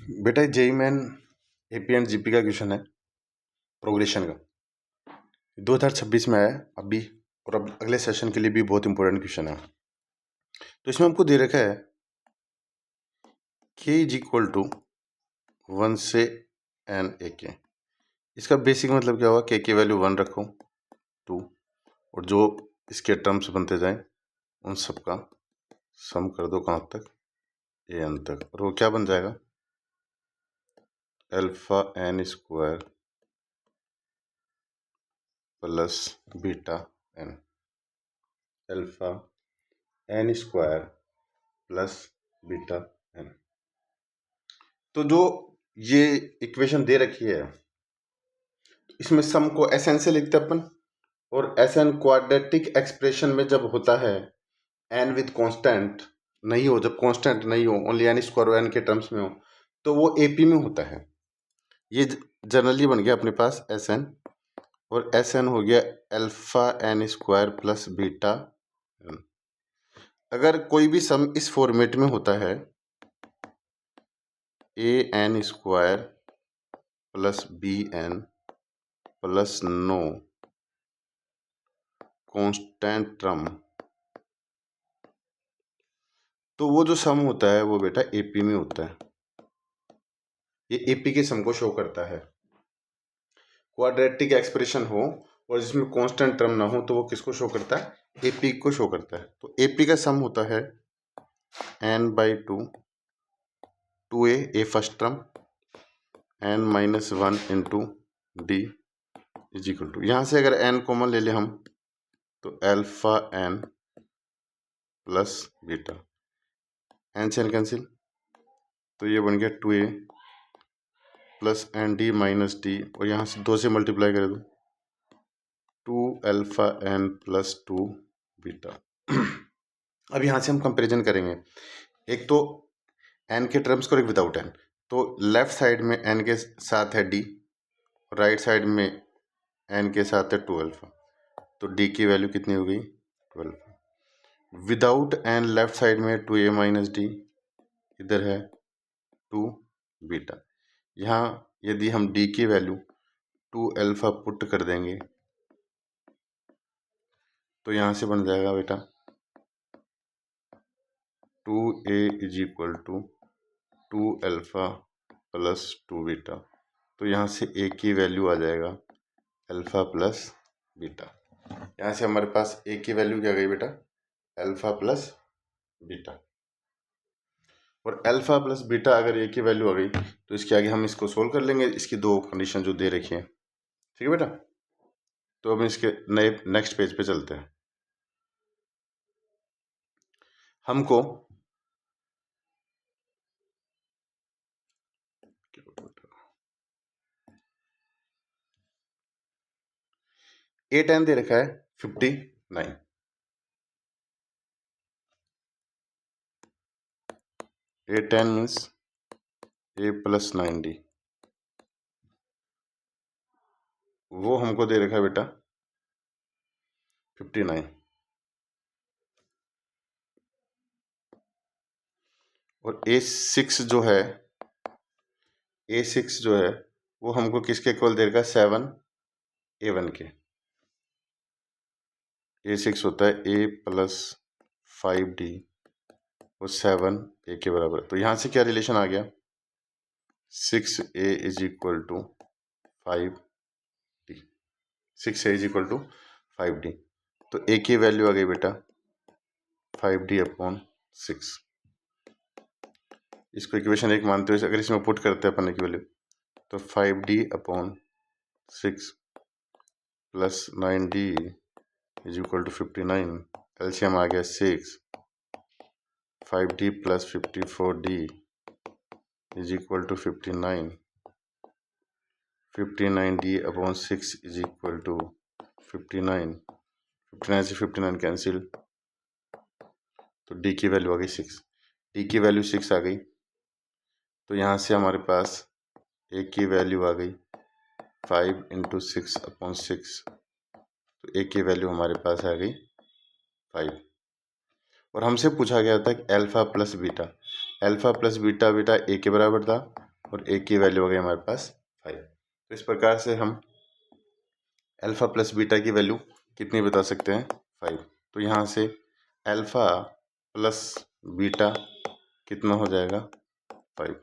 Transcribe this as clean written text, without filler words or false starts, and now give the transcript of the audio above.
बेटा JEE main AP and GP का question है प्रोग्रेशन का 2026 में आया अभी, और अब अगले सेशन के लिए भी बहुत इंपॉर्टेंट क्वेश्चन है। तो इसमें हमको दे रखा है k इज इक्वल टू 1 से n ए के। इसका बेसिक मतलब क्या हुआ, k की वैल्यू 1 रखो 2 और जो इसके टर्म्स बनते जाएं उन सब का सम कर दो कहाँ तक, an तक, और वो क्या बन जाएगा alpha n square plus beta n, alpha n square plus beta n। तो जो ये इक्वेशन दे रखी है इसमें सम को एन से लिखते हैं अपन, और एन क्वाड्रेटिक एक्सप्रेशन में जब होता है एन विद कांस्टेंट नहीं हो, जब कांस्टेंट नहीं हो ओनली एन स्क्वायर एन के टर्म्स में हो, तो वो एपी में होता है। ये जनरली बन गया अपने पास एस एन, और एस एन हो गया alpha N square plus beta N. अगर कोई भी सम इस फॉर्मेट में होता है A N square plus B N plus no constant term, तो वो जो सम होता है वो बेटा एपी में होता है। ये एपी के सम को शो करता है। क्वाड्रेटिक एक्सप्रेशन हो और जिसमें कांस्टेंट टर्म ना हो तो वो किसको शो करता है, एपी को शो करता है। तो एपी का सम होता है n by two a first term n minus 1 into d is equal to, यहाँ से अगर n कॉमन ले ले हम तो alpha n plus beta, n से n कैंसिल, तो ये बन गया 2a plus n d minus d, और यहाँ से 2 से मल्टीप्लाई कर दो 2 अल्फा n प्लस 2 बीटा। अब यहाँ से हम कंपेरिजन करेंगे, एक तो n के टर्म्स को, एक विदाउट n। तो लेफ्ट साइड में n के साथ है d, राइट साइड में n के साथ है 2 अल्फा, तो d की वैल्यू कितनी हो गई 12। विदाउट n लेफ्ट साइड में 2a माइनस डी, इधर है 2 बीटा। यहाँ यदि हम d की वैल्यू 2 अल्फा पुट कर देंगे तो यहाँ से बन जाएगा बेटा 2a is equal to 2 alpha plus 2 beta. तो यहाँ से a की वैल्यू आ जाएगा अल्फा प्लस बीटा। यहाँ से हमारे पास a की वैल्यू क्या गई बेटा, अल्फा प्लस बीटा। और अल्फा प्लस बीटा अगर a की वैल्यू आ गई तो इसके आगे हम इसको सोल्व कर लेंगे, इसकी दो कंडीशन जो दे रखी है। ठीक है बेटा, तो अब इसके नए नेक्स्ट पेज पे चलते हैं। हमको ए टेन दे रखा है 59, ए टेन मीन्स ए प्लस 9d, वो हमको दे रखा है बेटा 59। और A6 जो है, A6 जो है वो हमको किसके इक्वल दे रखा है 7 A1 के। A6 होता है A प्लस 5d और 7 A के बराबर। तो यहाँ से क्या रिलेशन आ गया 6A is equal to 5d, 6A is equal to 5d। तो A की वैल्यू आ गई बेटा 5d अपॉन 6। इसको इक्वेशन 1 मानते हुए अगर इसमें पुट करते हैं अपन की वैल्यू तो 5d upon 6 plus 9d is equal to 59। LCM आ गया 6, 5d plus 54d is equal to 59, 59d upon 6 is equal to 59, 59 से 59 कैंसिल, तो d की वैल्यू आ गई 6। d की वैल्यू 6 आ गई, तो यहाँ से हमारे पास a की वैल्यू आ गई 5 इंटू 6 अपॉन 6, तो a की वैल्यू हमारे पास आ गई 5। और हमसे पूछा गया था कि alpha plus beta, alpha plus beta बेटा a के बराबर था, और ए की वैल्यू हो गई हमारे पास 5। तो इस प्रकार से हम अल्फ़ा प्लस बीटा की वैल्यू कितनी बता सकते हैं, 5। तो यहाँ से अल्फ़ा प्लस बीटा कितना हो जाएगा, 5।